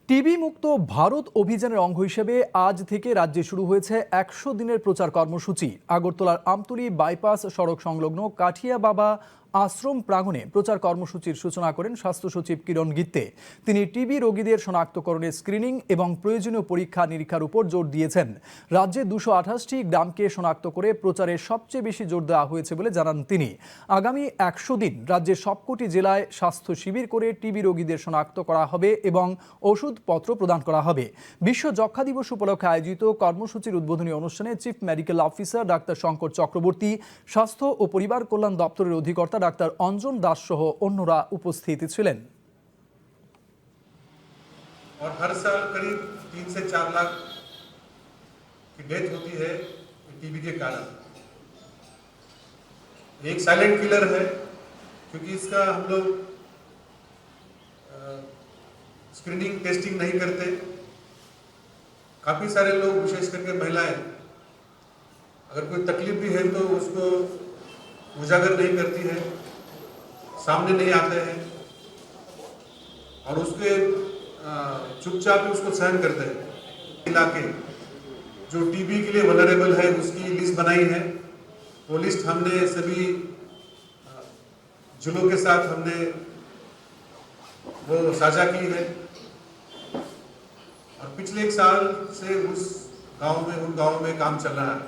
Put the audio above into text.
TB মুক্ত ভারত অভিযানের অঙ্গ হিসেবে আজ থেকে রাজ্যে শুরু হয়েছে ১০০ দিনের প্রচার কর্মসূচি। আগরতলার আমতলী বাইপাস সড়ক সংলগ্ন কাঠিয়া বাবা আশ্রম প্রাঙ্গণে প্রচার কর্মসূচির সূচনা করেন স্বাস্থ্য সচিব কিরণ গিত্তে। তিনি টিবি রোগীদের শনাক্তকরণে স্ক্রিনিং এবং প্রয়োজনীয় পরীক্ষা নিরীক্ষার উপর জোর দিয়েছেন। রাজ্যে ২২৮টি গ্রামকে শনাক্ত করে প্রচারে সবচেয়ে বেশি জোর দেওয়া হয়েছে বলে জানান তিনি। আগামী ১০০ দিন রাজ্যের সবকটি জেলায় স্বাস্থ্য শিবির করে টিবি রোগীদের শনাক্ত করা হবে এবং ওষুধপত্র প্রদান করা হবে। বিশ্ব যক্ষ্মা দিবস উপলক্ষে আয়োজিত কর্মসূচির উদ্বোধনী অনুষ্ঠানে chief medical officer doctor Shankar Chakraborty, স্বাস্থ্য ও পরিবার কল্যাণ দপ্তরের অধিকর্তা ডাক্তার অঞ্জন দাস সহ অন্যরা উপস্থিত ছিলেন। और हर साल करीब 3 से 4 लाख की डेथ होती है टीबी के कारण। एक साइलेंट किलर है क्योंकि इसका हम लोग स्क्रीनिंग टेस्टिंग नहीं करते। काफी सारे लोग, विशेष करके महिलाएं, अगर कोई तकलीफ भी है तो उसको उजागर नहीं करती है, सामने नहीं आते हैं और उसके चुपचाप ही उसको सहन करते हैं। इलाके जो टीबी के लिए वल्नरेबल है उसकी लिस्ट बनाई है। वो लिस्ट हमने सभी जिलों के साथ हमने वो साझा की है और पिछले 1 साल से उन गांव में काम चल रहा है।